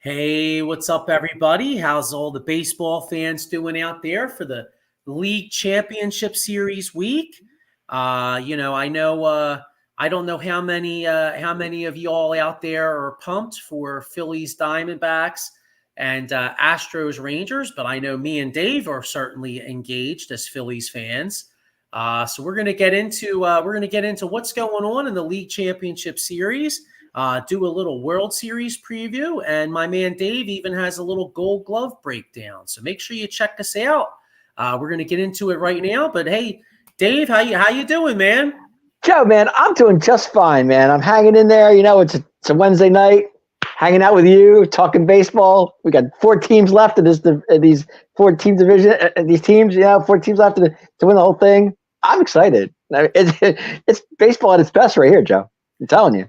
Hey, what's up, everybody? How's all the baseball fans doing out there for the League Championship Series week? I know I don't know how many of y'all out there are pumped for Phillies Diamondbacks and Astros Rangers, but I know me and Dave are certainly engaged as Phillies fans. So we're gonna get into what's going on in the League Championship Series. Do a little World Series preview, and my man Dave even has a little Gold Glove breakdown. So make sure you check us out. We're going to get into it right now. But hey, Dave, how you doing, man? Joe, man, I'm doing just fine, man. I'm hanging in there. You know, it's a Wednesday night, hanging out with you, talking baseball. We got 4 teams left in these 4-team division. These teams, 4 teams left to win the whole thing. I'm excited. It's baseball at its best right here, Joe. I'm telling you.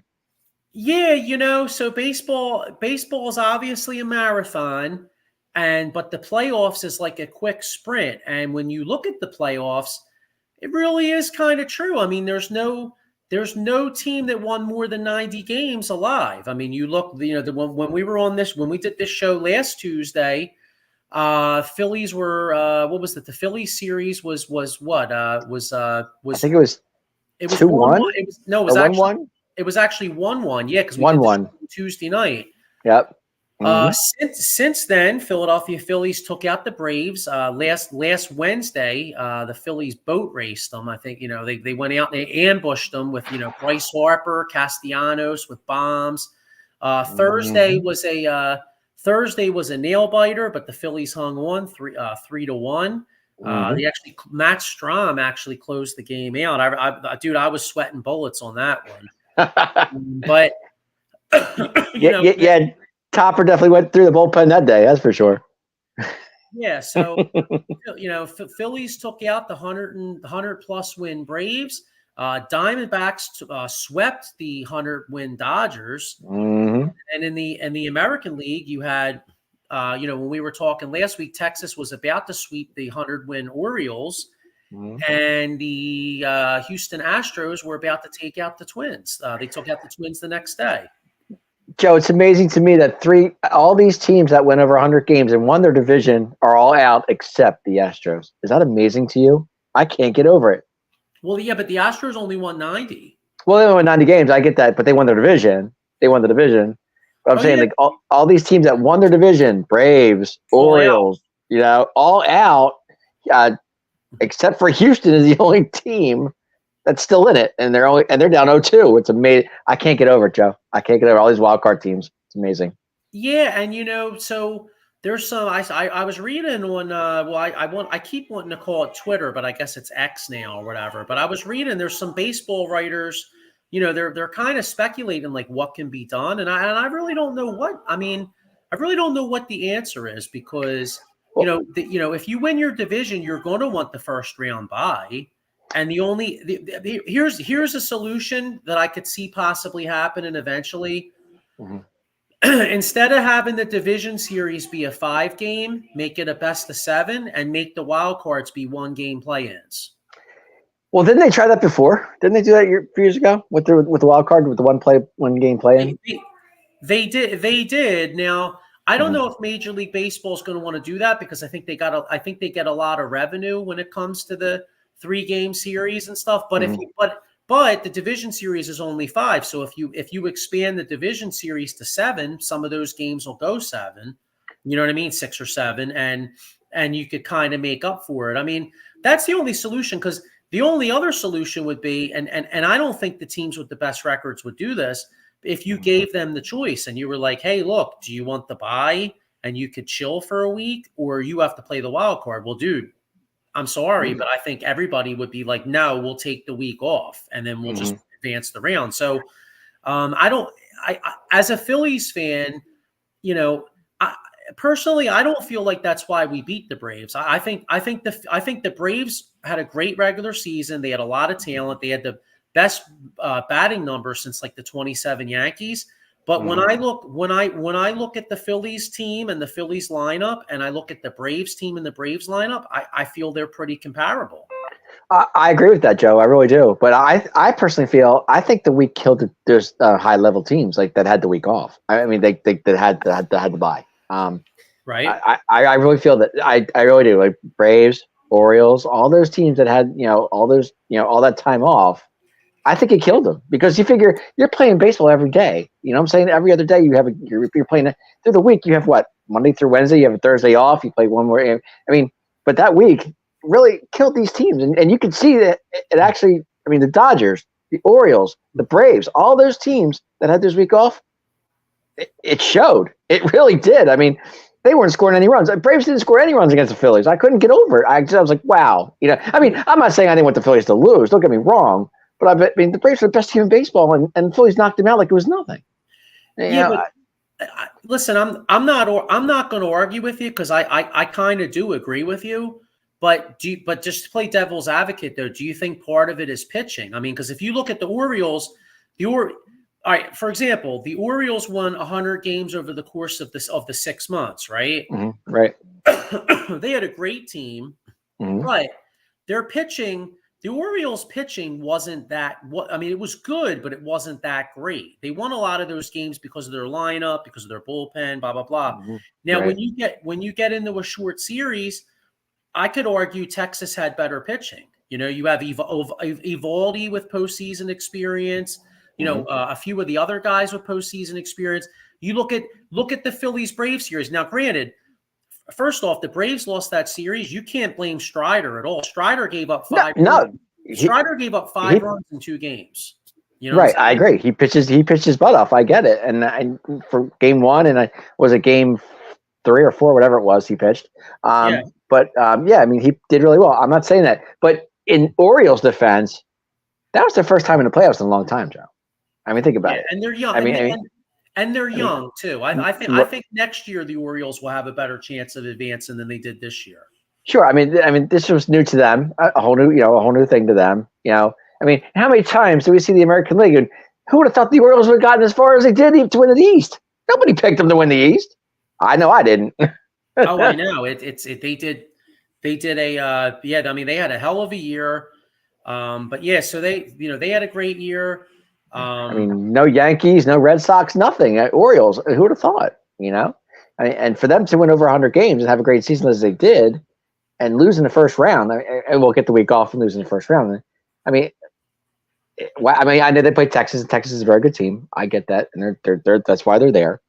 Yeah, so baseball is obviously a marathon, but the playoffs is like a quick sprint. And when you look at the playoffs, it really is kind of true. I mean, there's no team that won more than 90 games alive. I mean, you look, when we did this show last Tuesday, Phillies were what was it? The Phillies series was what? I think it was 2-1. It was actually 1-1. It was actually 1-1, yeah, because we did this Tuesday night. Yep. Mm-hmm. Since then, Philadelphia Phillies took out the Braves. Last Wednesday, the Phillies boat raced them. I think they went out and they ambushed them with Bryce Harper, Castellanos with bombs. Thursday was a nail biter, but the Phillies hung on 3-1. Matt Strom actually closed the game out. I was sweating bullets on that one. But yeah, Topper definitely went through the bullpen that day. That's for sure. Yeah, so Phillies took out the 100+ win Braves. Diamondbacks swept the 100-win Dodgers. Mm-hmm. And in the American League, you had when we were talking last week, Texas was about to sweep the 100-win Orioles. Mm-hmm. And the Houston Astros were about to take out the Twins. They took out the Twins the next day. Joe, it's amazing to me that all these teams that went over 100 games and won their division are all out except the Astros. Is that amazing to you? I can't get over it. Well, yeah, but the Astros only won 90. Well, they only won 90 games. I get that, but they won their division. But I'm saying, like, all these teams that won their division, Braves, Orioles, all out. Except for Houston is the only team that's still in it, and they're down 0-2. It's amazing. I can't get over it, Joe. I can't get over all these wild card teams. It's amazing. Yeah, and so there's some. I was reading on. I keep wanting to call it Twitter, but I guess it's X now or whatever. But I was reading. There's some baseball writers. They're kind of speculating like what can be done, and I really don't know what. I mean, I really don't know what the answer is because. If you win your division, you're going to want the first round bye. And here's a solution that I could see possibly happening eventually. Mm-hmm. Instead of having the division series be a 5-game, make it a best of 7 and make the wild cards be 1-game play-ins. Well, didn't they try that before? Didn't they do that a few years ago with the wild card with the 1-game play-in? They did. Now, I don't know if Major League Baseball is going to want to do that because I think they get a lot of revenue when it comes to the 3-game series and stuff. But but the division series is only 5. So if you expand the division series to 7, some of those games will go 7. You know what I mean? 6 or 7, and you could kind of make up for it. I mean, that's the only solution because the only other solution would be, and I don't think the teams with the best records would do this. If you gave them the choice and you were like, hey, look, do you want the bye and you could chill for a week or you have to play the wild card? Well, dude, I'm sorry, but I think everybody would be like, no, we'll take the week off and then we'll just advance the round. So I as a Phillies fan, personally, I don't feel like that's why we beat the Braves. I think the Braves had a great regular season. They had a lot of talent. They had the best batting number since like the 27 Yankees. But when I look at the Phillies team and the Phillies lineup, and I look at the Braves team and the Braves lineup, I feel they're pretty comparable. I agree with that, Joe. I really do. But I personally I think the week killed there's high level teams like that had the week off. I mean, they had the bye. Right. I really feel that I really do. Like Braves, Orioles, all those teams that had all those all that time off. I think it killed them because you figure you're playing baseball every day. You know what I'm saying? Every other day you're playing through the week. You have what, Monday through Wednesday. You have a Thursday off. You play one more. I mean, but that week really killed these teams, and you can see that it actually. I mean, the Dodgers, the Orioles, the Braves, all those teams that had this week off. It showed. It really did. I mean, they weren't scoring any runs. The Braves didn't score any runs against the Phillies. I couldn't get over it. I was like, wow. I mean, I'm not saying I didn't want the Phillies to lose. Don't get me wrong. But I mean, the Braves are the best team in baseball, and the Phillies knocked them out like it was nothing. But listen, I'm not going to argue with you because I kind of do agree with you. But just to play devil's advocate, though, do you think part of it is pitching? I mean, because if you look at the Orioles, all right, for example, the Orioles won 100 games over the course of the 6 months, right? Mm-hmm. Right. They had a great team, mm-hmm. but their pitching. The Orioles pitching wasn't that I mean, it was good, but it wasn't that great. They won a lot of those games because of their lineup, because of their bullpen, blah, blah, blah. Mm-hmm. Now, right. when you get into a short series, I could argue Texas had better pitching. You have Evaldi with postseason experience, a few of the other guys with postseason experience. You look at the Phillies Braves series. Now, granted, first off, the Braves lost that series. You can't blame Strider at all. Strider gave up five. Strider gave up 5 runs in 2 games. Right, I agree. He pitched his butt off. I get it. And for game 1, and was it game 3 or 4, whatever it was, he pitched. But I mean, he did really well. I'm not saying that, but in Orioles' defense, that was their first time in the playoffs in a long time, Joe. I mean, think about it. And they're young. And they're young too. I think next year the Orioles will have a better chance of advancing than they did this year. Sure. I mean, this was new to them, a whole new thing to them. I mean, how many times do we see the American League? And who would have thought the Orioles would have gotten as far as they did to win the East? Nobody picked them to win the East. I know I didn't. Oh, I know. They did a I mean, they had a hell of a year. But yeah, so they had a great year. I mean, no Yankees, no Red Sox, nothing. Orioles, who would have thought? I mean, and for them to win over 100 games and have a great season as they did, and lose in the first round, and we'll get the week off and lose in the first round. I mean, I know they played Texas, and Texas is a very good team. I get that, and they're that's why they're there.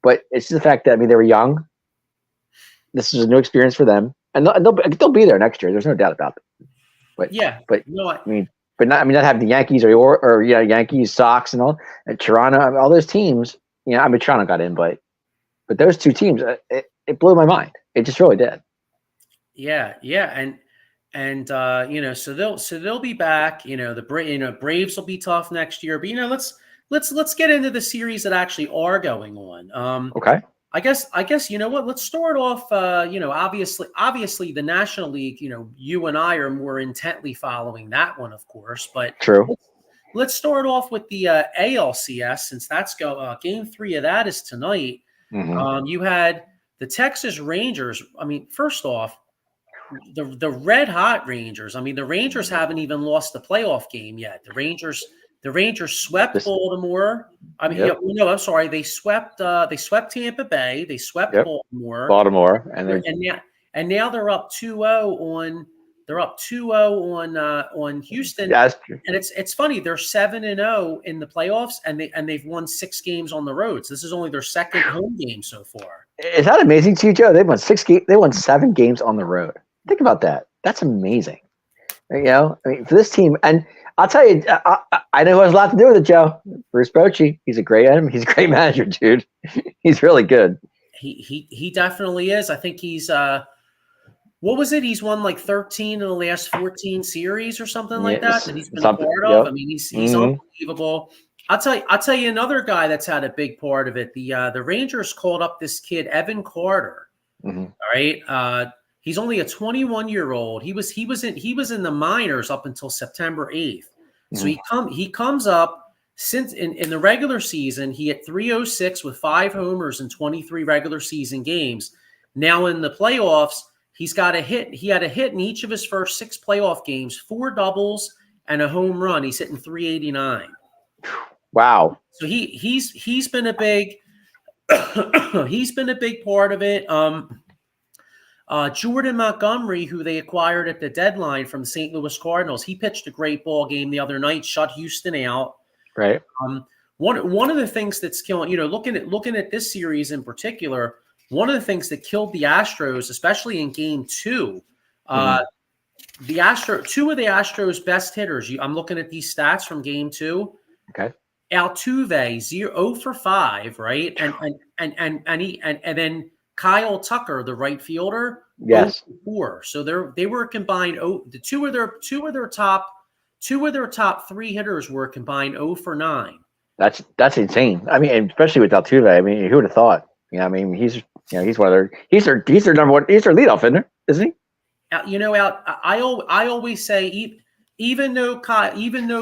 But it's just the fact that they were young. This is a new experience for them, and they'll be there next year. There's no doubt about it. But not having the Yankees or Yankees, Sox, and all, and Toronto, all those teams. I mean, Toronto got in, but those 2 teams, it blew my mind. It just really did. Yeah, and so they'll be back. The Braves will be tough next year, but let's get into the series that actually are going on. Okay. I guess you know what? Let's start off. Obviously, the National League. You and I are more intently following that one, of course. But true. Let's start off with the ALCS, since that's game 3 of that is tonight. Mm-hmm. You had the Texas Rangers. I mean, first off, the red hot Rangers. I mean, the Rangers haven't even lost the playoff game yet. The Rangers swept Baltimore. I mean, I'm sorry. They swept Tampa Bay. They swept Baltimore, and now they're up 2-0 on. They're up 2-0 on Houston. Yes. And it's funny. They're 7-0 in the playoffs, and they've won 6 games on the road. So this is only their second home game so far. Is that amazing to you, Joe? They won 6 games. They won 7 games on the road. Think about that. That's amazing. I mean, for this team, and I'll tell you, I know who has a lot to do with it, Joe. Bruce Bochy. He's a great manager, dude. He's really good. He definitely is. I think he's what was it? He's won like 13 in the last 14 series or something like that he's been a part of. I mean, he's unbelievable. I'll tell you another guy that's had a big part of it. The Rangers called up this kid, Evan Carter. Mm-hmm. All right. He's only a 21-year-old. He was in the minors up until September 8th. So he comes up since in the regular season, he hit .306 with 5 homers in 23 regular season games. Now in the playoffs, He's got a hit. He had a hit in each of his first 6 playoff games, 4 doubles and a home run. He's hitting 389. Wow. So he's been a big he's been a big part of it. Jordan Montgomery, who they acquired at the deadline from the St. Louis Cardinals, he pitched a great ball game the other night, shut Houston out. Right. One of the things that's killing, looking at this series in particular, one of the things that killed the Astros, especially in Game 2, two of the Astros' best hitters. I'm looking at these stats from Game 2. Okay. Altuve 0 for 5, right? And then Kyle Tucker, the right fielder, yes, 0 for 4. So they were combined. The two of their top 3 hitters were combined 0 for 9. That's insane. I mean, especially with Altuve. I mean, who would have thought? I mean, he's one of their he's their number one. He's their leadoff, isn't he? I always say even though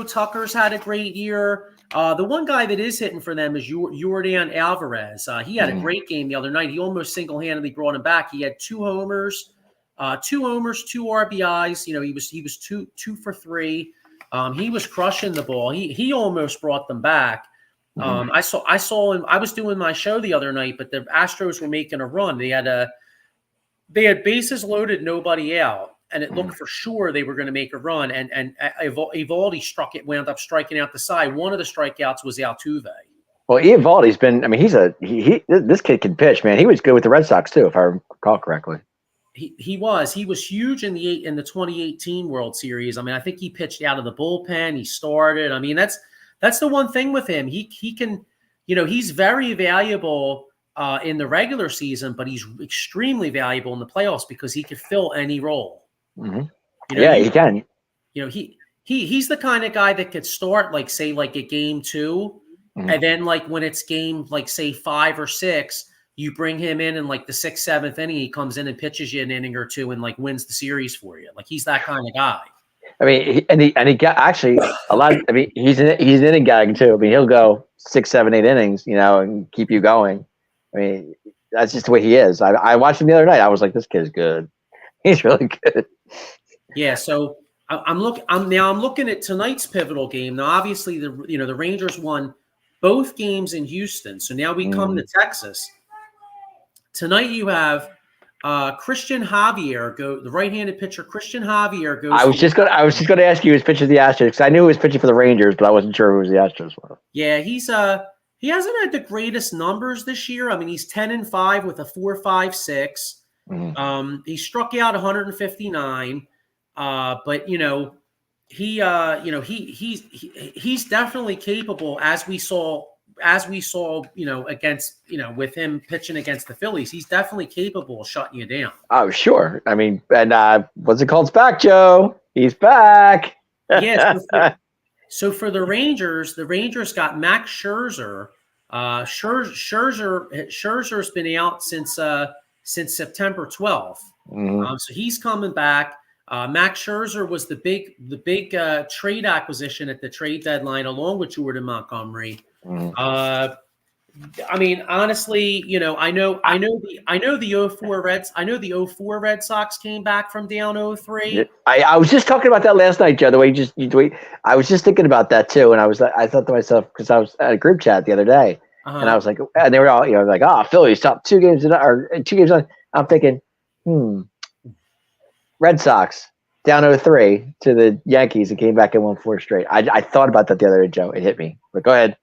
Tucker's had a great year, the one guy that is hitting for them is Yordan Alvarez. He had a great game the other night. He almost single-handedly brought him back. He had 2 homers, 2 RBIs. He was 2 for 3. He was crushing the ball. He almost brought them back. I saw him. I was doing my show the other night, but the Astros were making a run. They had bases loaded, nobody out, and it looked for sure they were going to make a run. And Eovaldi wound up striking out the side. One of the strikeouts was Altuve. Well, Eovaldi's been. I mean, this kid can pitch, man. He was good with the Red Sox too, if I recall correctly. He was huge in the 2018 World Series. I mean, I think he pitched out of the bullpen. He started. I mean, that's the one thing with him. He can, he's very valuable in the regular season, but he's extremely valuable in the playoffs because he could fill any role. Mm-hmm. He can. He's the kind of guy that could start like a Game 2, and then like when it's game like say 5 or 6. You bring him in like the 6th, 7th inning, he comes in and pitches you an inning or 2 and like wins the series for you. Like he's that kind of guy. I mean, he got actually a lot. I mean, he's an inning guy too. I mean, he'll go 6, 7, 8 innings, and keep you going. I mean, that's just the way he is. I watched him the other night. I was like, this kid's good. He's really good. Yeah. So I'm looking at tonight's pivotal game. Now, obviously, the Rangers won both games in Houston. So now we come to Texas. Tonight you have Christian Javier the right-handed pitcher. Christian Javier goes. I was just going to ask you who's pitching the Astros because I knew he was pitching for the Rangers, but I wasn't sure who was the Astros were. Yeah, he hasn't had the greatest numbers this year. I mean, he's 10-5 with a 4.56. He struck out 159, but he's definitely capable as we saw. Against, with him pitching against the Phillies, he's definitely capable of shutting you down. Oh, sure. I mean, and what's it called? It's back, Joe. He's back. Yeah. So for the Rangers got Max Scherzer. Scherzer's been out since September 12th. So he's coming back. Max Scherzer was the big trade acquisition at the trade deadline, along with Jordan Montgomery. I mean, honestly, I know the 04 Red Sox came back from down 0-3. I was just talking about that last night, Joe. The way you tweet, I was just thinking about that too, and I thought to myself because I was at a group chat the other day, and I was like, and they were all like, Phillies top 2 games or 2 games on. I'm thinking, Red Sox down 0-3 to the Yankees and came back and won 4 straight. I thought about that the other day, Joe. It hit me. But go ahead.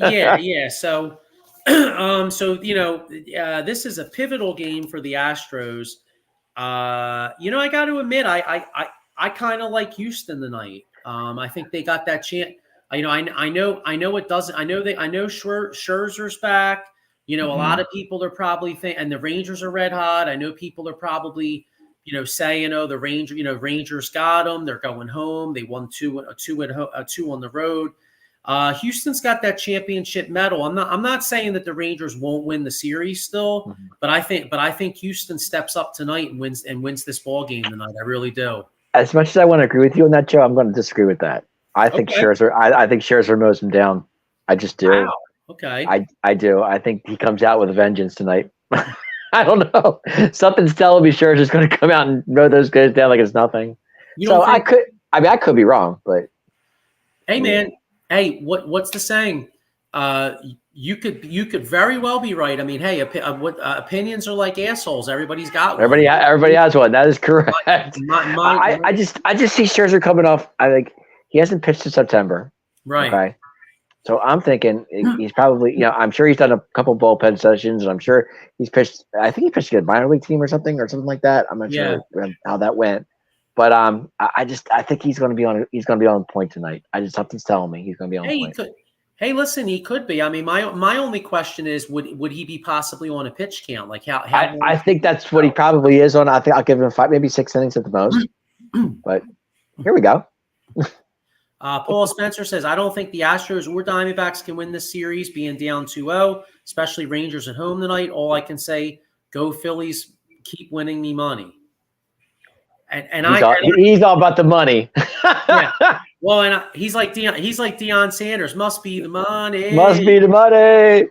Yeah. So, this is a pivotal game for the Astros. I got to admit, I kind of like Houston tonight. I think they got that chance. I know it doesn't. I know Scherzer's back. A lot of people are probably and the Rangers are red hot. I know people are probably saying, the Rangers got them. They're going home. They won 2 on the road. Houston's got that championship medal. I'm not saying that the Rangers won't win the series still, but I think Houston steps up tonight and wins this ball game tonight. I really do. As much as I want to agree with you on that, Joe, I'm going to disagree with that. I think Scherzer. I think Scherzer mows him down. I just do. Wow. Okay. I do. I think he comes out with a vengeance tonight. I don't know. Something's telling me Scherzer's going to come out and mow those guys down like it's nothing. You So don't think? I could be wrong, but Hey, man. Hey, what's the saying? You could very well be right. I mean, hey, opinions are like assholes. Everybody's got one. everybody has one. That is correct. My I just see Scherzer coming off. I think he hasn't pitched in September. right. Okay. So I'm thinking he's probably, I'm sure he's done a couple bullpen sessions, and I'm sure he's pitched. I think he pitched a minor league team or something like that. I'm not sure how that went, but I think he's going to be on. He's going to be on point tonight. Something's telling me he's going to be on point. Hey, listen, he could be. I mean, my only question is, would he be possibly on a pitch count? Like how I think that's what he probably is on. I think I'll give him 5, maybe 6 innings at the most. But here we go. Paul Spencer says, I don't think the Astros or Diamondbacks can win this series being down 2-0, especially Rangers at home tonight. All I can say, go Phillies, keep winning me money. And he's all about the money. Yeah. Well, and he's like Deion Sanders. Must be the money. Must be the money.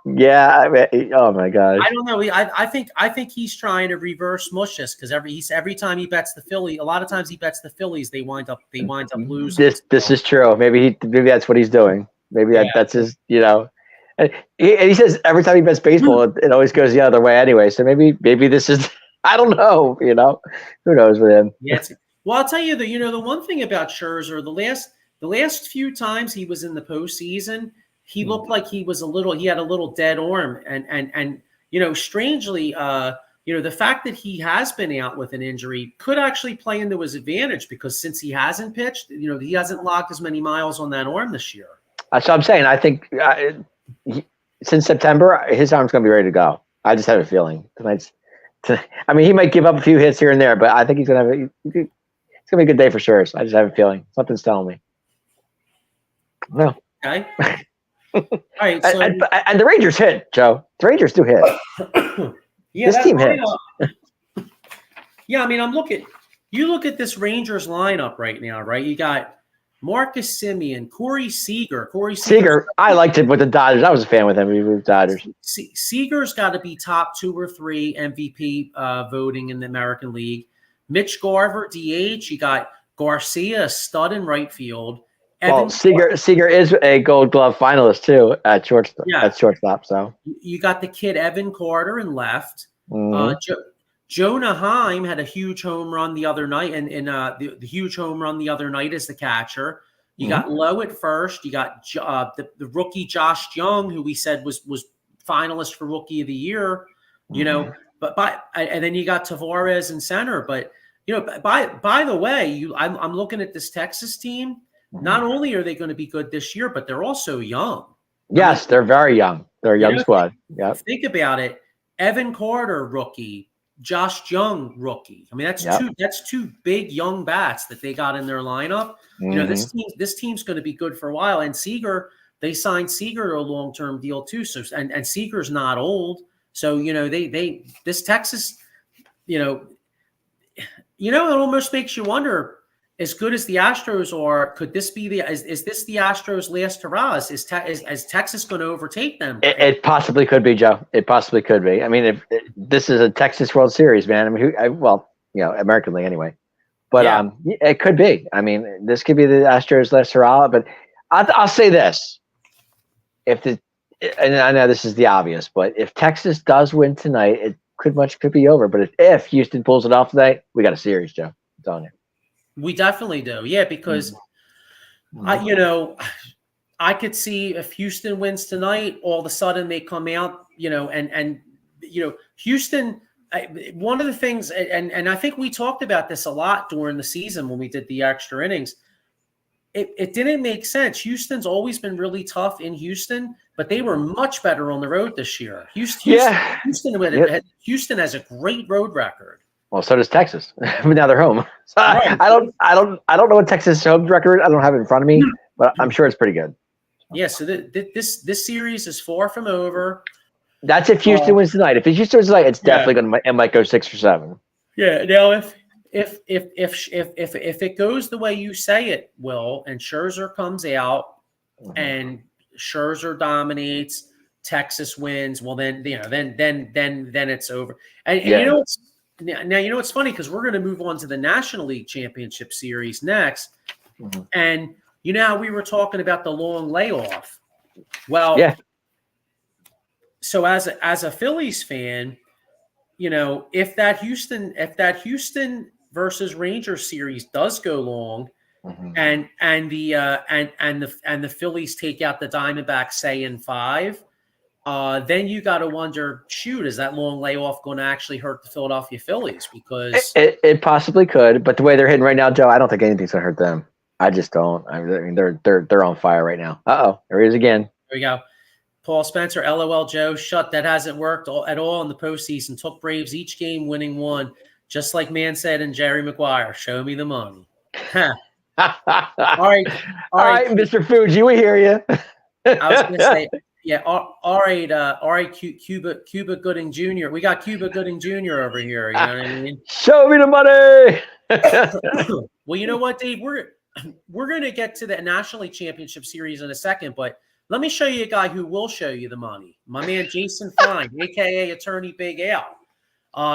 Yeah. Oh my gosh. I don't know. I think he's trying to reverse mushes because every time he bets the Phillies, a lot of times he bets the Phillies, they wind up losing. This is true. Maybe that's what he's doing. Maybe that's his. And he says every time he bets baseball, it always goes the other way anyway. So maybe this is. I don't know. Who knows with him? Yeah. Well, I'll tell you the one thing about Scherzer, the last few times he was in the postseason, he looked like he had a little dead arm, and strangely, the fact that he has been out with an injury could actually play into his advantage because since he hasn't pitched, he hasn't logged as many miles on that arm this year. That's what I'm saying. I think since September, his arm's going to be ready to go. I just have a feeling tonight's. I mean, he might give up a few hits here and there, but I think he's going to have it's going to be a good day for sure. I just have a feeling. Something's telling me. No. Okay. All right. So, and the Rangers hit, Joe. The Rangers do hit. Yeah, this team hits. Yeah, I mean, you look at this Rangers lineup right now, right? You got Marcus Semien, Corey Seager. Seager, I liked him with the Dodgers. I was a fan with him. He was Dodgers. Seager's got to be top 2 or 3 MVP voting in the American League. Mitch Garver, DH. You got Garcia, a stud in right field. Seager is a Gold Glove finalist too at shortstop. Yeah. At shortstop. So you got the kid Evan Carter in left. Mm-hmm. Jonah Heim had a huge home run the other night, and the huge home run the other night as the catcher. You got Lowe at first. You got the rookie Josh Young, who we said was finalist for Rookie of the Year. And then you got Tavares in center. But by the way, I'm looking at this Texas team. Not only are they going to be good this year, but they're also young. Yes, they're very young. They're a young squad. Yeah. Think about it. Evan Carter, rookie. Josh Young, rookie. I mean, that's two big young bats that they got in their lineup. This team's going to be good for a while. And Seager, they signed Seager to a long-term deal too. So and Seager's not old. So this Texas, it almost makes you wonder. As good as the Astros are, could this be is this the Astros' last hurrah? Is Texas going to overtake them? It possibly could be, Joe. It possibly could be. I mean, this is a Texas World Series, man. I mean, American League anyway. But it could be. I mean, this could be the Astros' last hurrah. But I'll say this: and I know this is the obvious, but if Texas does win tonight, it could be over. But if Houston pulls it off tonight, we got a series, Joe. I'm telling you. We definitely do. Yeah, because I could see if Houston wins tonight, all of a sudden they come out, and Houston, one of the things, and I think we talked about this a lot during the season when we did the extra innings. It didn't make sense. Houston's always been really tough in Houston, but they were much better on the road this year. Houston has a great road record. Well, so does Texas. But now they're home. So right. I don't know what Texas home record. I don't have it in front of me, but I'm sure it's pretty good. Yeah. So this series is far from over. That's if Houston wins tonight. If Houston wins tonight, it's definitely it might go 6 or 7. Yeah. Now if it goes the way you say it will, and Scherzer comes out and Scherzer dominates, Texas wins, well then then it's over. And you know what's now you know what's funny, because we're going to move on to the National League Championship Series next, and you know how we were talking about the long layoff. Well, so as a Phillies fan, you know, if that Houston versus Rangers series does go long, and the Phillies take out the Diamondbacks, say in 5, then you got to wonder, shoot, is that long layoff going to actually hurt the Philadelphia Phillies? Because it possibly could, but the way they're hitting right now, Joe, I don't think anything's going to hurt them. I just don't. I mean, they're on fire right now. There he is again. There we go. Paul Spencer, LOL, Joe, shut. That hasn't worked at all in the postseason. Took Braves each game, winning 1. Just like Man said and Jerry Maguire, show me the money. Huh. All right, Mr. Fuji, we hear you. I was going to say, yeah, all right, Cuba Gooding Jr. We got Cuba Gooding Jr. over here. You know what I mean? Show me the money. Well, you know what, Dave? We're going to get to the National League Championship Series in a second, but let me show you a guy who will show you the money. My man, Jason Fine, a.k.a. Attorney Big Al.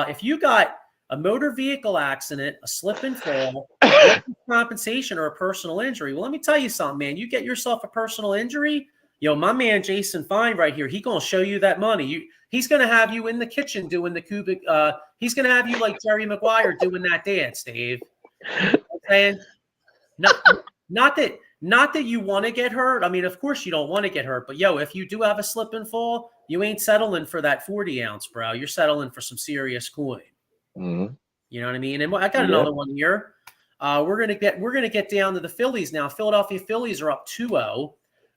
If you got a motor vehicle accident, a slip and fall, compensation, or a personal injury, well, let me tell you something, man. You get yourself a personal injury, my man, Jason Fine right here, he's going to show you that money. He's going to have you in the kitchen doing the cubic. He's going to have you like Jerry Maguire doing that dance, Dave. And not that you want to get hurt. I mean, of course you don't want to get hurt, but if you do have a slip and fall, you ain't settling for that 40 ounce, bro. You're settling for some serious coin. Mm-hmm. You know what I mean? And I got another one here. We're gonna get down to the Phillies now. Philadelphia Phillies are up 2-0.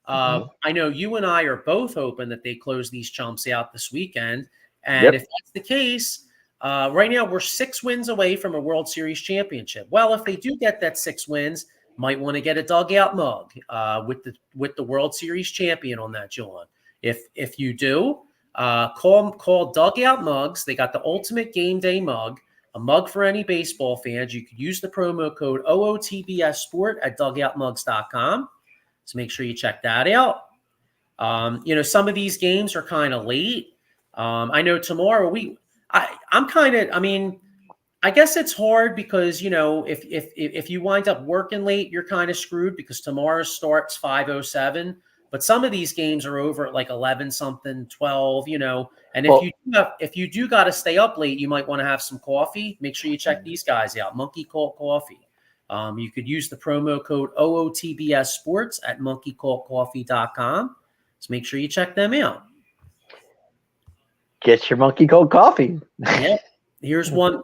I know you and I are both hoping that they close these chumps out this weekend. And if that's the case, right now we're 6 wins away from a World Series championship. Well, if they do get that 6 wins, might want to get a dugout mug with the World Series champion on that, John. If you do, call Dugout Mugs. They got the ultimate game day mug, a mug for any baseball fans. You could use the promo code OOTBS Sport at dugoutmugs.com. So make sure you check that out. Some of these games are kind of late. I know tomorrow I guess it's hard because, if you wind up working late, you're kind of screwed because tomorrow starts 5:07. But some of these games are over at like 11 something, 12, And if you do got to stay up late, you might want to have some coffee. Make sure you check these guys out. Monkey Colt Coffee. You could use the promo code OOTBS Sports at monkeycoltcoffee.com. So make sure you check them out. Get your Monkey Colt coffee. Yep. Here's one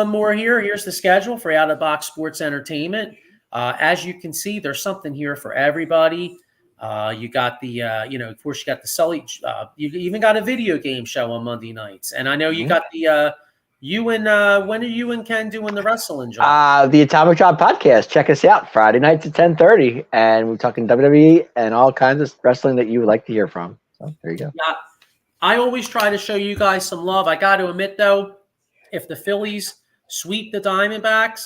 more here. Here's the schedule for Out of Box Sports Entertainment. As you can see, there's something here for everybody. You got the, of course, you got the Sully. You even got a video game show on Monday nights, and I know you got the. When are you and Ken doing the wrestling job? The Atomic Drop podcast. Check us out Friday nights at 10:30, and we're talking WWE and all kinds of wrestling that you would like to hear from. So there you go. Yeah, I always try to show you guys some love. I got to admit though, if the Phillies sweep the Diamondbacks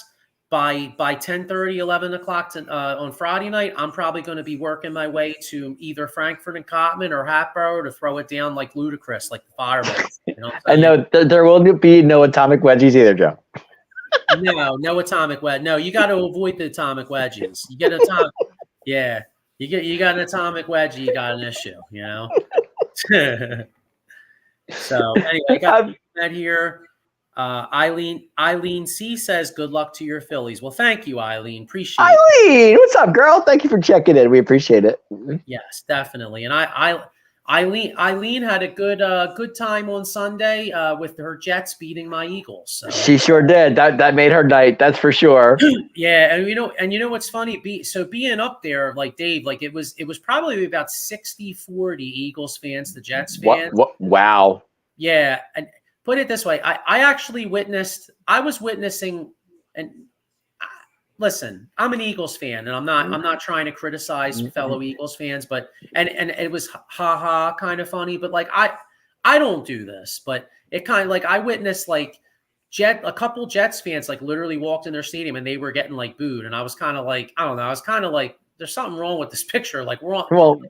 by 10:30, 11 o'clock on Friday night, I'm probably going to be working my way to either Frankfurt and Cotman or Hatboro to throw it down like Ludacris, like the firemen. And no, there will be no atomic wedgies either, Joe. No atomic wedge. No, you got to avoid the atomic wedges. You get atomic, you got an atomic wedgie, you got an issue, So anyway, I got that here. Eileen C says, good luck to your Phillies. Well, thank you, Eileen. Appreciate it. Eileen, what's up, girl? Thank you for checking in. We appreciate it. Yes, definitely. And Eileen had a good time on Sunday with her Jets beating my Eagles. So. She sure did. That made her night. That's for sure. Yeah, and you know what's funny? Being up there, like Dave, like it was probably about 60-40 Eagles fans to Jets fans. Wow. Yeah, and put it this way, I was witnessing, and listen, I'm an Eagles fan, and I'm not trying to criticize fellow Eagles fans, but and it was kind of funny, but like I don't do this, but it kind of like I witnessed like a couple Jets fans like literally walked in their stadium and they were getting like booed, and I was kind of like, I don't know, I was kind of like there's something wrong with this picture. Like we're on. Well,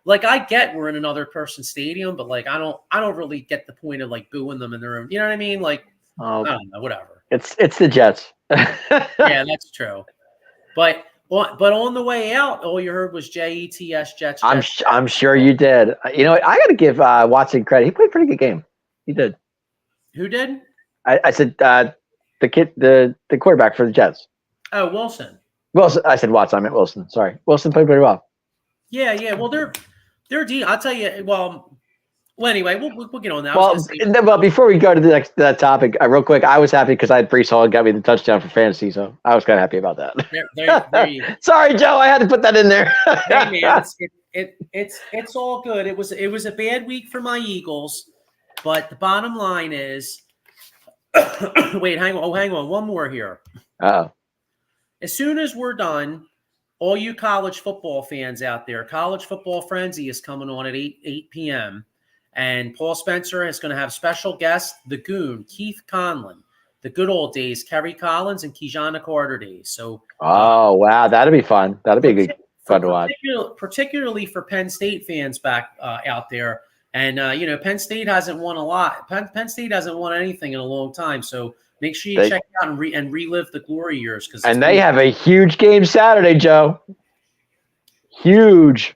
I get we're in another person's stadium, but like I don't really get the point of like booing them in their own. You know what I mean? Like I don't know, whatever. It's the Jets. Yeah, that's true. But on the way out, all you heard was Jets. Jets. I'm sure you did. You know, I got to give Watson credit. He played a pretty good game. He did. Who did? I said the quarterback for the Jets. Oh, Wilson. Wilson. I said Watson. I meant Wilson. Sorry. Wilson played pretty well. Yeah. Well, they're I'll tell you. Well, anyway, we'll get on that. Well, before we go to the next topic, real quick, I was happy because I had Brees Hall got me the touchdown for fantasy, so I was kind of happy about that. There you go. Sorry, Joe, I had to put that in there. Hey, man, it's all good. It was a bad week for my Eagles, but the bottom line is, wait, hang on, one more here. Oh. As soon as we're done, all you college football fans out there, College Football Frenzy is coming on at 8 p.m. And Paul Spencer is going to have special guests, the Goon, Keith Conlon, the good old days, Kerry Collins, and Kijana Carter days. So, wow, that'll be fun. That'll be fun to watch. Particularly for Penn State fans back out there. And, Penn State hasn't won a lot. Penn State hasn't won anything in a long time. So make sure you check out and relive the glory years. And they have a huge game Saturday, Joe. Huge.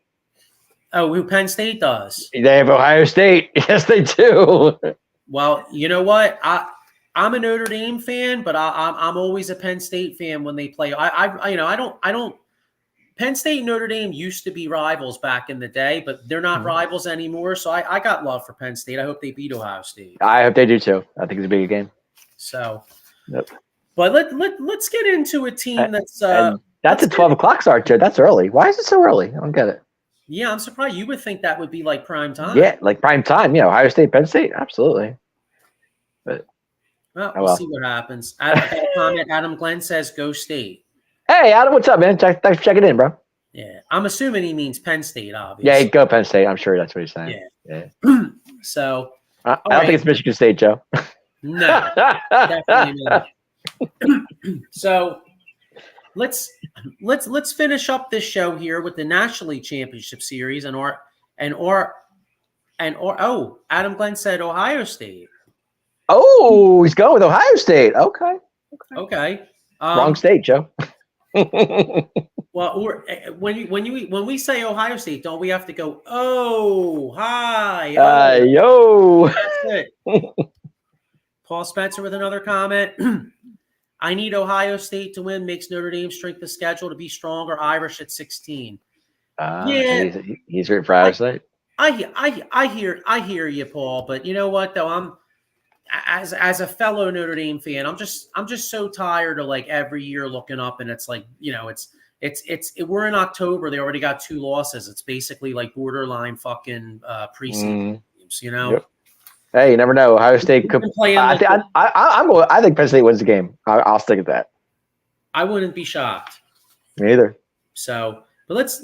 Oh, who Penn State does? They have Ohio State. Yes, they do. Well, you know what? I'm a Notre Dame fan, but I'm always a Penn State fan when they play. I don't. Penn State and Notre Dame used to be rivals back in the day, but they're not rivals anymore. So I got love for Penn State. I hope they beat Ohio State. I hope they do too. I think it's a big game. So, yep. But let's get into a team that's that's a 12 o'clock start, Joe. That's early. Why is it so early? I don't get it. Yeah, I'm surprised. You would think that would be like prime time. Yeah, like prime time. Yeah, Ohio State, Penn State, absolutely. But we'll see what happens. I got a comment. Adam Glenn says, "Go State." Hey, Adam, what's up, man? Thanks for checking in, bro. Yeah, I'm assuming he means Penn State, obviously. Yeah, go Penn State. I'm sure that's what he's saying. Yeah. So I don't think it's Michigan State, Joe. No, definitely not. So let's finish up this show here with the National League Championship Series and Adam Glenn said Ohio State. Oh, he's going with Ohio State. Okay. Wrong state, Joe. Well, when we say Ohio State, don't we have to go? Oh, hi, yo. That's it. Paul Spencer with another comment. I need Ohio State to win. Makes Notre Dame's strength of schedule to be stronger. Irish at 16. Yeah, he's rooting for Ohio State. I hear you, Paul. But you know what though, I'm as a fellow Notre Dame fan, I'm just so tired of like every year looking up and it's like we're in October. They already got 2 losses. It's basically like borderline fucking preseason games, you know. Yep. Hey, you never know. Ohio State could. I think Penn State wins the game. I'll stick at that. I wouldn't be shocked. Me either. So, but let's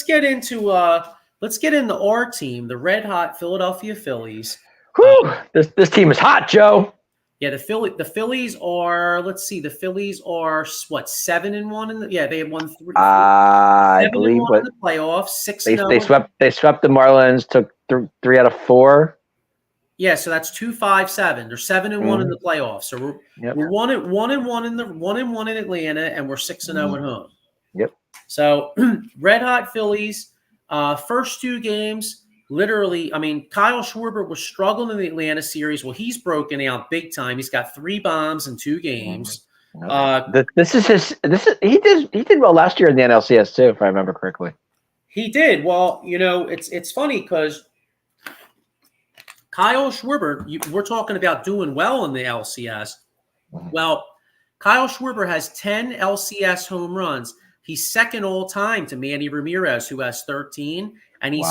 get into our team, the red hot Philadelphia Phillies. Whew, this team is hot, Joe. Yeah, the Phillies are. Let's see, the Phillies are what 7-1 in the. Yeah, they have won 3. I believe in the playoffs. 6-0. They swept the Marlins. Took 3 out of 4. Yeah, so that's 2-5-7. They're 7-1 in the playoffs. So we're 1-1 in the 1-1 in Atlanta, and we're 6-0 at home. Yep. So red hot Phillies. First 2 games, literally. I mean, Kyle Schwarber was struggling in the Atlanta series. Well, he's broken out big time. He's got 3 bombs in 2 games. He did well last year in the NLCS too, if I remember correctly. He did well. You know, it's funny because Kyle Schwarber, we're talking about doing well in the LCS. Well, Kyle Schwarber has 10 LCS home runs. He's second all time to Manny Ramirez, who has 13, and he's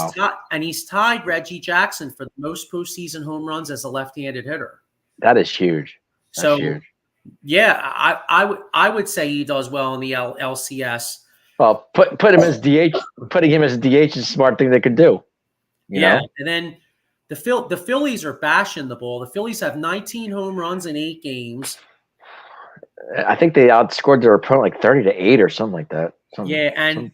tied Reggie Jackson for the most postseason home runs as a left-handed hitter. That is huge. That's huge. Yeah, I would say he does well in the LCS. Well, put him as DH. Putting him as DH is a smart thing they could do. You know? And then the Phillies are bashing the ball. The Phillies have 19 home runs in 8 games. I think they outscored their opponent like 30-8 or something like that. And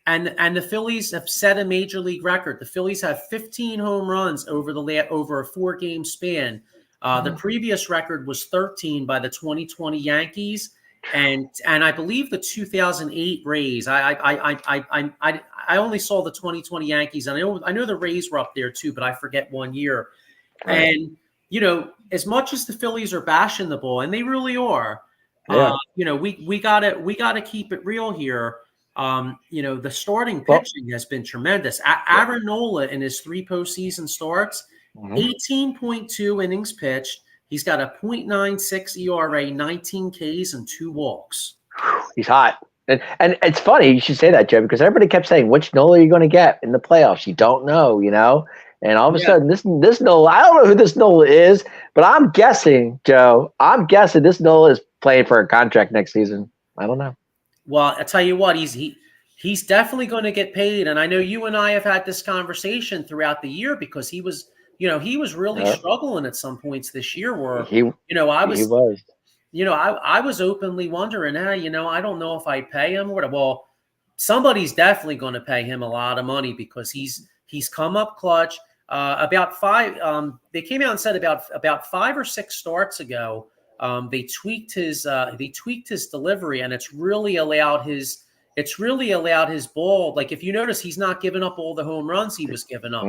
the Phillies have set a major league record. The Phillies have 15 home runs over a 4-game span. The previous record was 13 by the 2020 Yankees, and I believe the 2008 Rays. I only saw the 2020 Yankees, and I know the Rays were up there too, but I forget one year. Right. And as much as the Phillies are bashing the ball, and they really are, we gotta keep it real here. The starting pitching has been tremendous. Aaron Nola in his 3 postseason starts, 18.2 innings pitched. He's got a .96 ERA, 19 Ks, and 2 walks. He's hot. And it's funny you should say that, Joe, because everybody kept saying, which Nola are you going to get in the playoffs? You don't know, And all of a sudden, this Nola, I don't know who this Nola is, but I'm guessing, Joe, this Nola is playing for a contract next season. I don't know. Well, I tell you what, he's definitely going to get paid, and I know you and I have had this conversation throughout the year because he was really struggling at some points this year. Where I was openly wondering, I don't know if I'd pay him. Well, somebody's definitely going to pay him a lot of money because he's come up clutch. About 5, they came out and said about 5 or 6 starts ago. They tweaked his delivery, and it's really allowed his ball. Like if you notice, he's not giving up all the home runs he was giving up.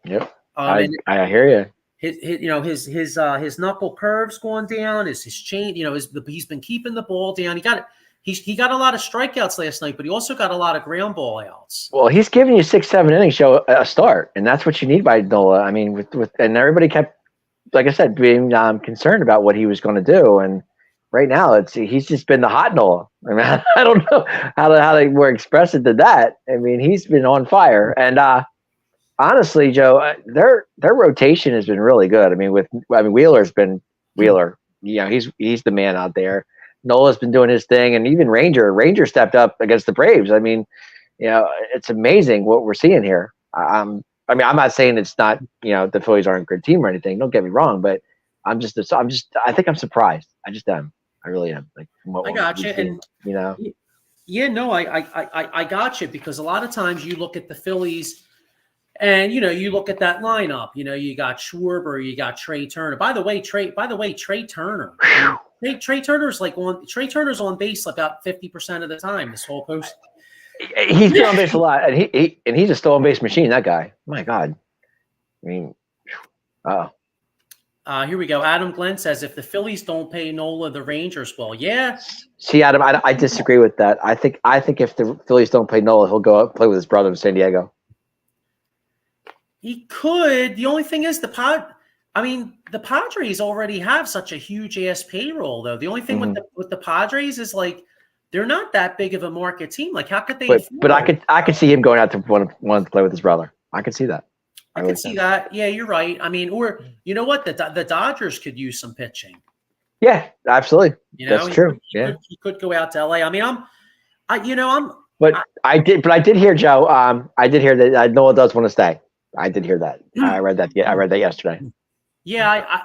Yep. I hear you. His knuckle curves going down. His chain. He's been keeping the ball down. He got a lot of strikeouts last night, but he also got a lot of ground ball outs. Well, he's giving you 6-7 innings show a start, and that's what you need by Nola. I mean, and everybody kept, like I said, being concerned about what he was going to do, and right now he's just been the hot Nola. I mean, I don't know how they were expressing to that. I mean, he's been on fire, and honestly, Joe, their rotation has been really good. I mean, Wheeler's been Wheeler. He's the man out there. Nola's been doing his thing, and even Ranger stepped up against the Braves. I mean, it's amazing what we're seeing here. I'm not saying it's not, the Phillies aren't a good team or anything. Don't get me wrong, but I think I'm surprised. I just am. I really am. Like, I got you, and I got you, because a lot of times you look at the Phillies, and you look at that lineup. You got Schwarber, you got Trey Turner. By the way, Trey Turner. Trey Turner's on base about 50% of the time this whole post. He's been on base a lot, and he's a stolen base machine. That guy, my God. I mean, here we go. Adam Glenn says, if the Phillies don't pay Nola, the Rangers will. Yeah. See, Adam, I disagree with that. I think if the Phillies don't pay Nola, he'll go up play with his brother in San Diego. He could. The only thing is the Padres already have such a huge ass payroll, though. The only thing with the Padres is they're not that big of a market team. Like, how could they? But I could see him going out to want to play with his brother. I could see that. I could see that. Yeah, you're right. I mean, or you know what? The Dodgers could use some pitching. Yeah, absolutely. That's true. He could go out to LA. I mean, I did hear, Joe. I did hear that Nola does want to stay. I did hear that. I read that. Yeah, I read that yesterday. Yeah,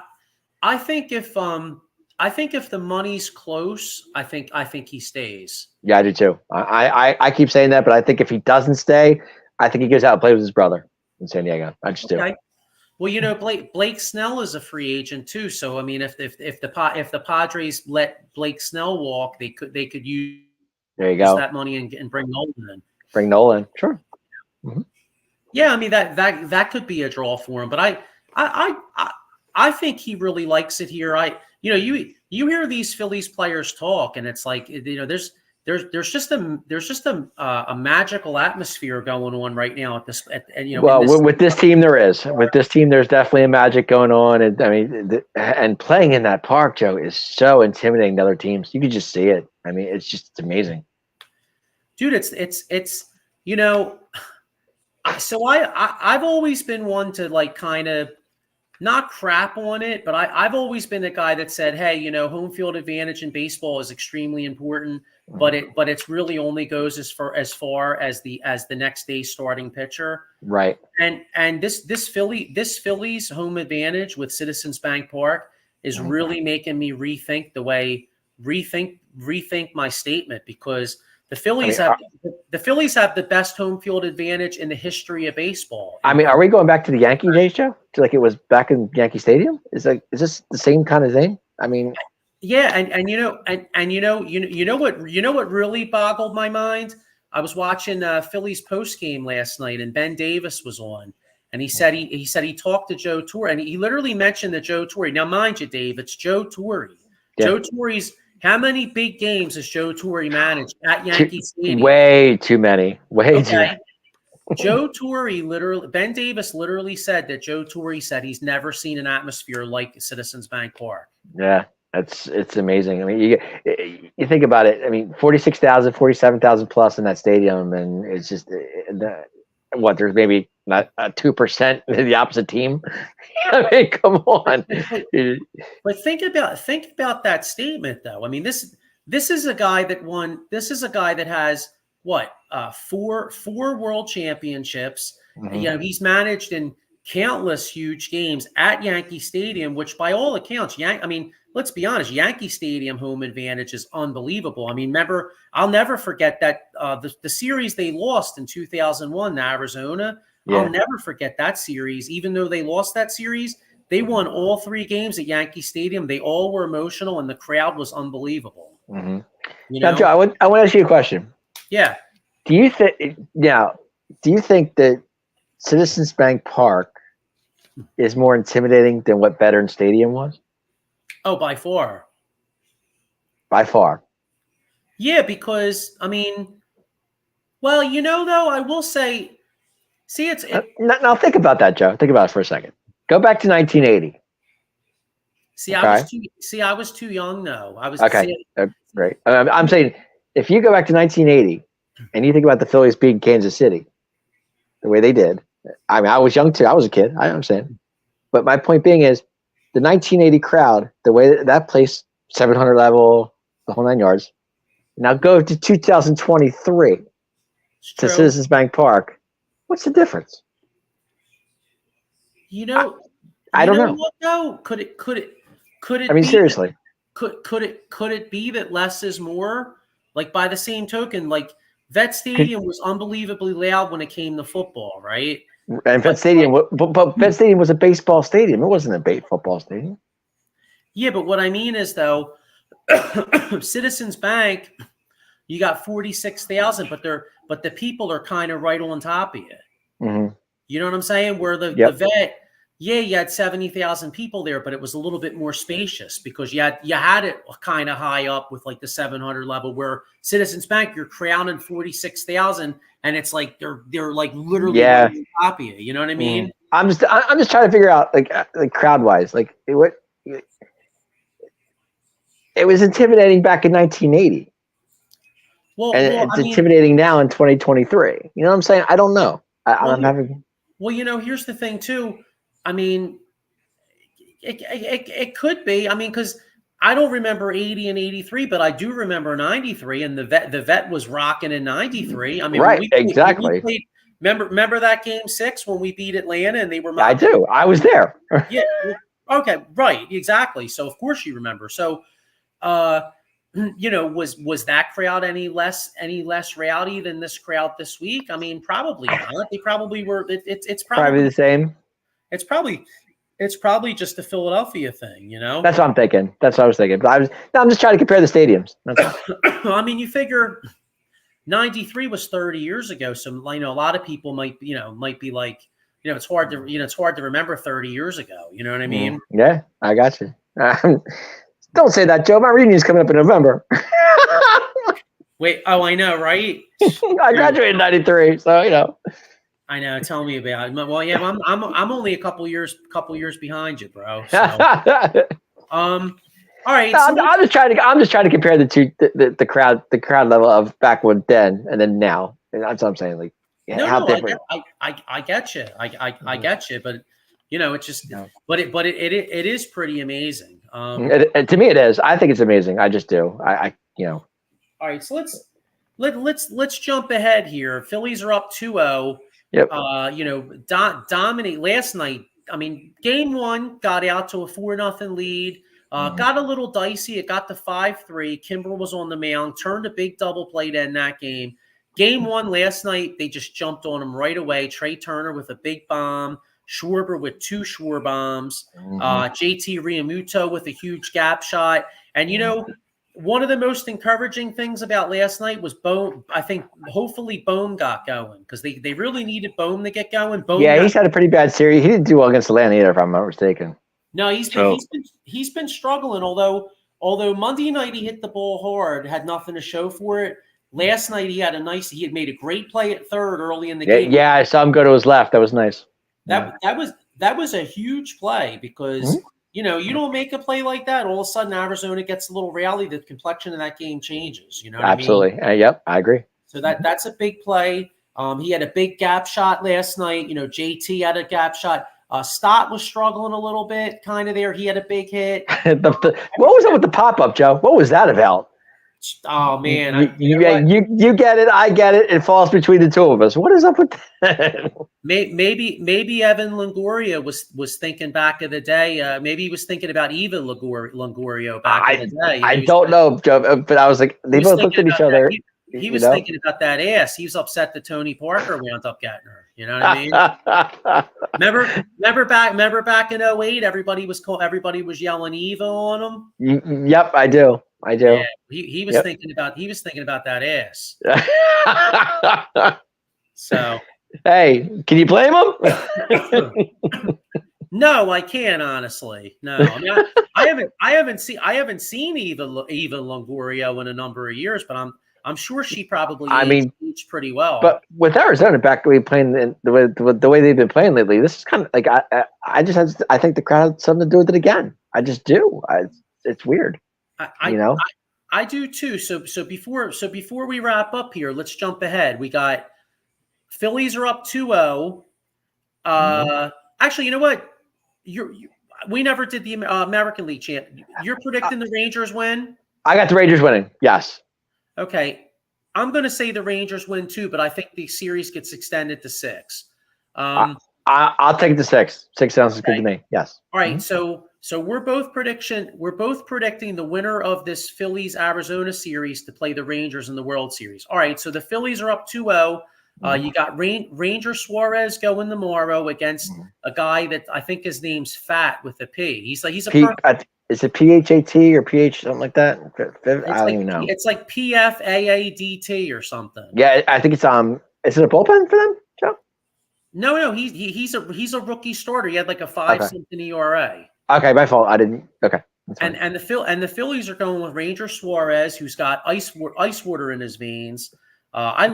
I think if the money's close, I think he stays. Yeah, I do too. I keep saying that, but I think if he doesn't stay, I think he goes out and plays with his brother in San Diego. I just do. Well, Blake Snell is a free agent too. So I mean, if the Padres let Blake Snell walk, they could use that money and bring Nolan in. Bring Nolan, sure. Mm-hmm. Yeah, I mean that could be a draw for him, but I think he really likes it here. You hear these Phillies players talk, and it's like there's just a magical atmosphere going on right now at this. With this team there is. With this team, there's definitely a magic going on, and and playing in that park, Joe, is so intimidating to other teams. You can just see it. I mean, it's amazing, dude. It's So I've always been one to kind of not crap on it, but I've always been a guy that said, hey, home field advantage in baseball is extremely important, but it's really only goes as far as the next day starting pitcher. Right. And this Phillies home advantage with Citizens Bank Park is really making me rethink my statement, because The Phillies have the best home field advantage in the history of baseball. I mean, are we going back to the Yankee days, Joe? To like it was back in Yankee Stadium? Is this the same kind of thing? I mean, yeah, and you know what really boggled my mind? I was watching Phillies post game last night, and Ben Davis was on, and he said he talked to Joe Torre, and he literally mentioned that Joe Torre. Now, mind you, Dave, it's Joe Torre. Yeah. Joe Torre's. How many big games has Joe Torre managed at Yankee Stadium? Way too many. Too many. Joe Torre Ben Davis literally said that Joe Torre said he's never seen an atmosphere like Citizens Bank Park. Yeah, it's amazing. I mean, you think about it. I mean, 46,000, 47,000 plus in that stadium, and it's just there's maybe not 2% the opposite team. I mean, come on. But think about that statement, though. I mean, this is a guy that won. This is a guy that has what four world championships. Mm-hmm. You know, he's managed in countless huge games at Yankee Stadium, which by all accounts, I mean, let's be honest, Yankee Stadium home advantage is unbelievable. I mean, I'll never forget that the series they lost in 2001 to Arizona. Yeah. I'll never forget that series. Even though they lost that series, they won all 3 games at Yankee Stadium. They all were emotional, and the crowd was unbelievable. Mm-hmm. Now, Joe, I want to ask you a question. Yeah. Do you think that Citizens Bank Park is more intimidating than what Veterans Stadium was? Oh, by far. By far. Yeah, because I mean, well, though, I will say, now think about that, Joe. Think about it for a second. Go back to 1980. I was too young, though. I was okay. Great. I'm saying if you go back to 1980 and you think about the Phillies beating Kansas City the way they did. I mean, I was young too. I was a kid. I understand. But my point being is the 1980 crowd, the way that place, 700 level, the whole 9 yards. Now go to 2023 to Citizens Bank Park. What's the difference? I don't know. What, though? Could it? I mean, seriously. Could it be that less is more? Like, by the same token, like Vet Stadium was unbelievably loud when it came to football, right? And Vet Stadium, but Vet Stadium was a baseball stadium. It wasn't a football stadium. Yeah, but what I mean is, though, Citizens Bank, you got 46,000, but the people are kind of right on top of you. Mm-hmm. You know what I'm saying? Where the Vet, you had 70,000 people there, but it was a little bit more spacious because you had it kind of high up with like the 700 level. Where Citizens Bank, you're crowding 46,000, and it's like they're like literally right on top of you. You know what I mean? Mm-hmm. I'm just trying to figure out like crowd wise, like what it was intimidating back in 1980. Well, it's intimidating now in 2023. You know what I'm saying? I don't know. Well, here's the thing too. I mean, it could be. I mean, because I don't remember 80 and 83, but I do remember 93, and the vet was rocking in 93. I mean, right, exactly. Remember that game 6 when we beat Atlanta and they were. I do. I was there. Yeah. Okay. Right. Exactly. So of course you remember. So, was that crowd any less rowdy than this crowd this week? I mean, probably not. They probably were. It's probably the same. It's probably just a Philadelphia thing, That's what I'm thinking. That's what I was thinking. But I'm just trying to compare the stadiums. I mean, you figure 93 was 30 years ago, so a lot of people might be like, it's hard to remember 30 years ago. You know what I mean? Yeah, I got you. Don't say that, Joe. My reunion is coming up in November. Wait, I know, right? I graduated in 93, so I know. Tell me about it. Well, yeah, I'm only a couple years behind you, bro. So. All right. No, I'm just trying to compare the two, the crowd level of back then and then now. And that's what I'm saying. Like, how different. I get you. I get you, but it's just, but it is pretty amazing. To me, it is. I think it's amazing. I just do. All right. So let's jump ahead here. Phillies are up 2-0. Yep. Dominate last night. I mean, game 1 got out to a 4-0 lead. Got a little dicey. It got to 5-3. Kimbrel was on the mound, turned a big double play to end that game. Game 1 last night, they just jumped on him right away. Trey Turner with a big bomb. Schwarber with 2 Schwarber bombs. JT Realmuto with a huge gap shot. And, one of the most encouraging things about last night was Bohm. I think hopefully Bohm got going because they really needed Bohm to get going. He's had a pretty bad series. He didn't do well against Atlanta either, if I'm not mistaken. No, he's been struggling. Although Monday night he hit the ball hard, had nothing to show for it. Last night he had made a great play at third early in the game. Yeah, I saw him go to his left. That was nice. That was a huge play because you don't make a play like that. All of a sudden Arizona gets a little rally. The complexion of that game changes. You know, absolutely. What I mean? Yep, I agree. So that's a big play. He had a big gap shot last night. JT had a gap shot. Stott was struggling a little bit, kind of there. He had a big hit. What was up with the pop-up, Joe? What was that about? Oh man, you get it, I get it. It falls between the two of us. What is up with that? Maybe Evan Longoria was thinking back of the day. Maybe he was thinking about Eva Longoria back in the day. I don't know, Joe, but I was like, they both looked at each other. He was thinking about that ass. He was upset that Tony Parker wound up getting her. You know what I mean? remember back in 2008, everybody was yelling Eva on him. Yep, I do. Yeah, he was thinking about that ass. So, hey, can you blame him? No, I can't honestly. No, I mean, I haven't seen Eva Longoria in a number of years, but I'm sure she probably aged pretty well. But with Arizona back playing the way they've been playing lately, this is kind of like I think the crowd has something to do with it again. I just do. It's weird. I do too. So before we wrap up here, let's jump ahead. We got Phillies are up 2-0. Actually, you know what? We never did the American League champ. You're predicting the Rangers win? I got the Rangers winning. Yes. Okay. I'm going to say the Rangers win too, but I think the series gets extended to 6. I'll take the 6. 6 sounds good to me. Yes. All right. So we're both predicting the winner of this Phillies Arizona series to play the Rangers in the World Series. All right. So the Phillies are up 2-0. You got Ranger Suarez going tomorrow against a guy that I think his name's Fat with a P. He's a is it PHAT or PH something like that? I don't even know. It's like PFAADT or something. Yeah, I think it's Is it a bullpen for them, Joe? No. He's a rookie starter. He had like a 5-something ERA. Okay, my fault. I didn't. Okay. And the Phillies are going with Ranger Suarez, who's got ice water in his veins. I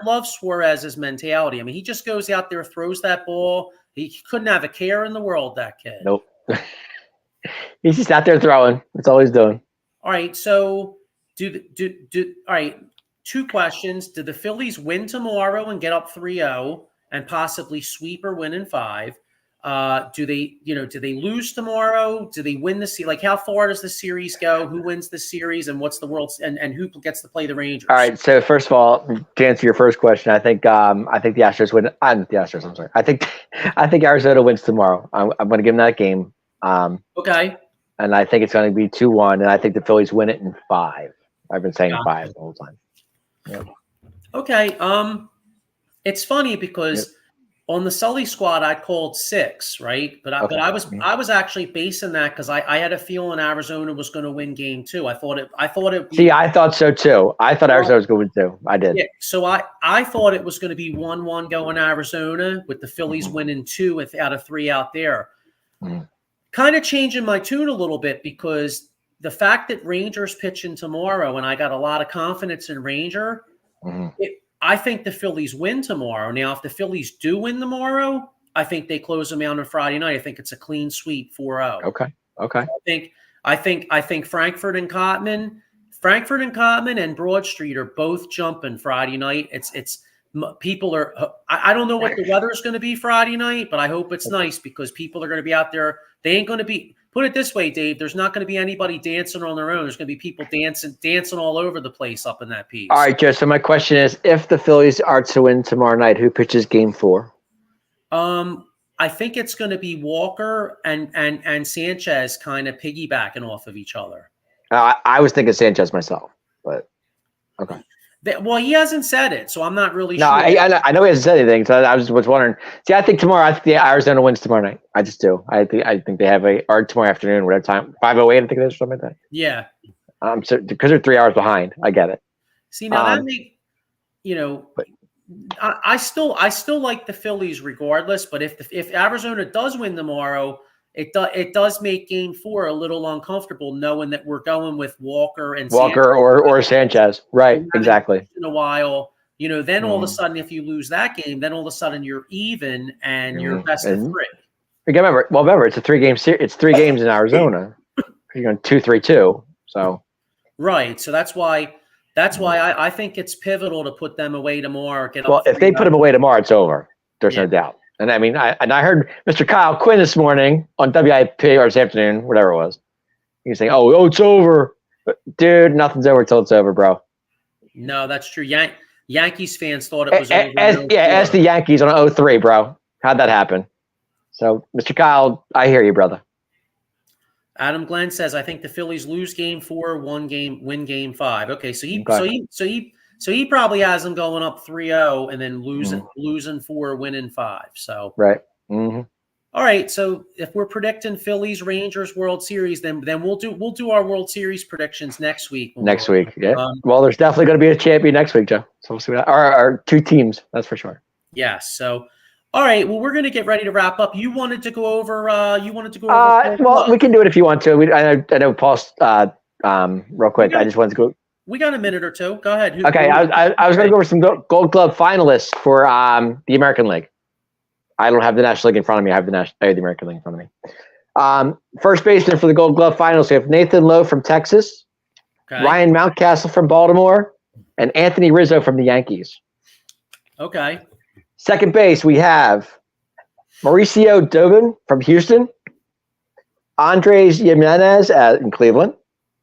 love Suarez's mentality. I mean, he just goes out there, throws that ball. He couldn't have a care in the world, that kid. Nope. He's just out there throwing. That's all he's doing. All right. So all right. 2 questions. Do the Phillies win tomorrow and get up 3-0 and possibly sweep or win in 5? Do they lose tomorrow? Do they win the series? Like, how far does the series go? Who wins the series, and what's the world and who gets to play the Rangers? All right. So first of all, to answer your first question, I think the Astros win. I'm the Astros. I'm sorry. I think Arizona wins tomorrow. I'm going to give them that game. Okay. And I think it's going to be 2-1, and I think the Phillies win it in 5. I've been saying 5 the whole time. Yeah. Okay. It's funny because on the Sully squad, I called 6, right? But I was actually basing that because I had a feeling Arizona was going to win game 2. I thought it. See, I thought so too. I thought Arizona was going to. I did. Yeah. So I thought it was going to be 1-1 going Arizona with the Phillies winning 2 out of 3 out there. Kind of changing my tune a little bit because the fact that Rangers pitching tomorrow, and I got a lot of confidence in Ranger, I think the Phillies win tomorrow. Now, if the Phillies do win tomorrow, I think they close them out on Friday night. I think it's a clean sweep 4-0. Okay. I think Frankfurt and Cotman and Broad Street are both jumping Friday night. People are. I don't know what the weather is going to be Friday night, but I hope it's nice because people are going to be out there. They ain't going to be. Put it this way, Dave. There's not going to be anybody dancing on their own. There's going to be people dancing all over the place up in that piece. All right, Joe. So my question is, if the Phillies are to win tomorrow night, who pitches game 4? I think it's going to be Walker and Sanchez kind of piggybacking off of each other. I was thinking Sanchez myself, but okay. Well, he hasn't said it, so I'm not really No, sure. I know he hasn't said anything, so I was wondering. See, I think the Arizona wins tomorrow night. I just do. I think they have or tomorrow afternoon, whatever time, 5:08. I think it is, something like that. Yeah. So because they're 3 hours behind, I get it. See, now I still like the Phillies regardless. But if Arizona does win tomorrow, it does make Game 4 a little uncomfortable, knowing that we're going with Walker or Sanchez, right? Exactly. In a while, then all of a sudden, if you lose that game, then all of a sudden you're even and you're best of 3. Remember, it's a 3-game series. It's 3 games in Arizona. You're going 2-3-2. So right. So that's why I think it's pivotal to put them away tomorrow. If they put them away tomorrow, it's over. There's no doubt. And I mean, I heard Mr. Kyle Quinn this morning on WIP or this afternoon, whatever it was. He was saying, "Oh, it's over." But, dude, nothing's over till it's over, bro. No, that's true. Yankees fans thought it was over. Ask the Yankees on 0-3, bro. How'd that happen? So, Mr. Kyle, I hear you, brother. Adam Glenn says, "I think the Phillies lose Game 4, win Game 5." Okay, so he probably has them going up 3-0 and then losing 4, winning 5. So right. Mm-hmm. All right. So if we're predicting Phillies Rangers World Series, then we'll do our World Series predictions next week. Yeah. Well, there's definitely going to be a champion next week, Joe. So we'll see what our 2 teams. That's for sure. Yes. So. All right. Well, we're going to get ready to wrap up. You wanted to go over. Well, we can do it if you want to. I know Paul's. Real quick. I just wanted to go. We got a minute or two. Go ahead. Okay. I was going to go over some Gold Glove finalists for the American League. I don't have the National League in front of me. I have the American League in front of me. First baseman for the Gold Glove finals, we have Nathan Lowe from Texas, Ryan Mountcastle from Baltimore, and Anthony Rizzo from the Yankees. Okay. Second base, we have Mauricio Dubin from Houston, Andres Jimenez in Cleveland,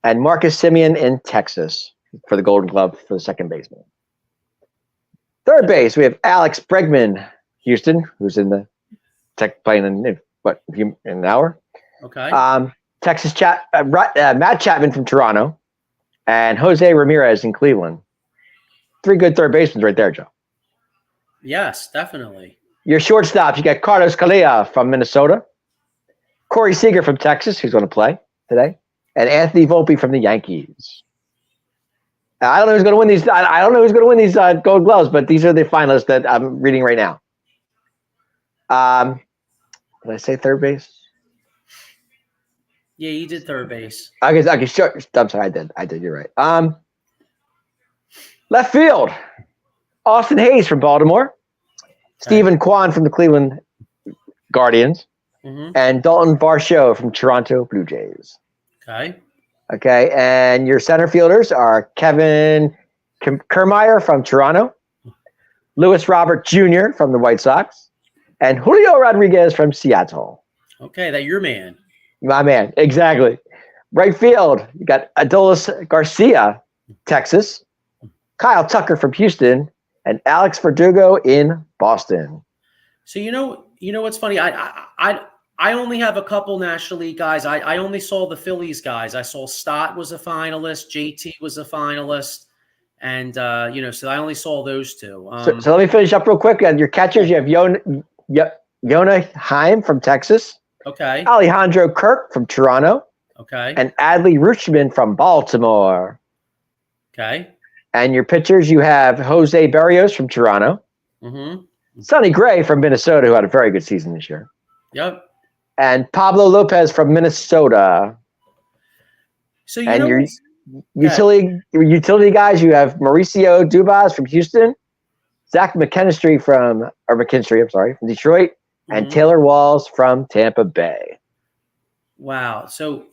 and Marcus Semien in Texas for the Golden Glove for the second baseman. Third base, we have Alex Bregman, Houston, who's in the playing in an hour. Okay. Texas Matt Chapman from Toronto, and Jose Ramirez in Cleveland. 3 good third basemen right there, Joe. Yes, definitely. Your shortstop, you got Carlos Correa from Minnesota, Corey Seager from Texas, who's going to play today, and Anthony Volpe from the Yankees. I don't know who's going to win these. I don't know who's going to win these Gold Gloves, but these are the finalists that I'm reading right now. Did I say third base? Yeah, you did third base. Okay, sure. I'm sorry, I did. You're right. Left field. Austin Hayes from Baltimore, Stephen Kwan from the Cleveland Guardians, and Dalton Varsho from Toronto Blue Jays. Okay, and your center fielders are Kevin Kiermaier from Toronto, Lewis Robert Jr. from the White Sox, and Julio Rodriguez from Seattle. Okay, that's your man. My man, exactly. Right field, you got Adolis Garcia, Texas, Kyle Tucker from Houston, and Alex Verdugo in Boston. So you know what's funny? I only have a couple National League guys. I only saw the Phillies guys. I saw Stott was a finalist, JT was a finalist, and so I only saw those 2. So let me finish up real quick. Your catchers, you have Yona Heim from Texas. Okay. Alejandro Kirk from Toronto. Okay. And Adley Rutschman from Baltimore. Okay. And your pitchers, you have Jose Berrios from Toronto, Sonny Gray from Minnesota, who had a very good season this year. Yep. And Pablo Lopez from Minnesota. So your utility guys, you have Mauricio Dubas from Houston, Zach McKinstry from Detroit, and Taylor Walls from Tampa Bay. Wow. So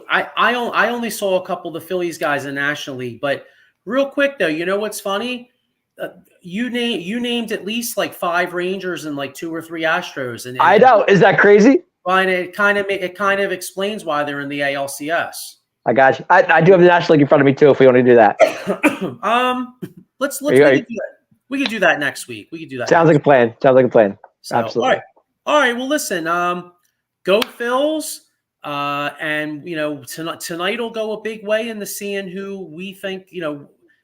I only saw a couple of the Phillies guys in the National League, but real quick though, you know what's funny? You named at least like 5 Rangers and like 2 or 3 Astros, and I know. Is that crazy? And it kind of explains why they're in the ALCS. I got you. I do have the National League in front of me too. If we want to do that, let's we can do that next week. We can do that. Sounds like a plan. So, absolutely. All right. Well, listen. Go Phils. And tonight will go a big way into seeing who we think.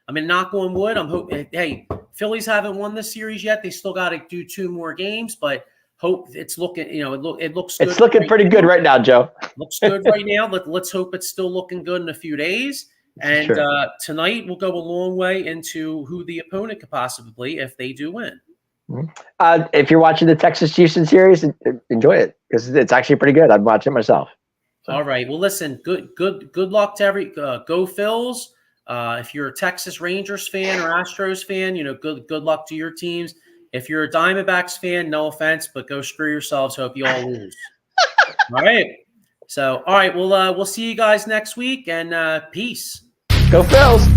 I mean, knock on wood. I'm hoping. Hey, Phillies haven't won this series yet. They still got to do 2 more games, but hope it's looking. It looks good. It's looking pretty good right now, Joe. Looks good right now. Let's hope it's still looking good in a few days. And sure. Tonight will go a long way into who the opponent could possibly be if they do win. If you're watching the Texas-Houston series, enjoy it because it's actually pretty good. I'm watching it myself. So. All right. Well, listen. Good luck to every. Go Phils. If you're a Texas Rangers fan or Astros fan, good luck to your teams. If you're a Diamondbacks fan, no offense, but go screw yourselves. Hope you all lose. All right. So, all right. We'll see you guys next week, and peace. Go Phils.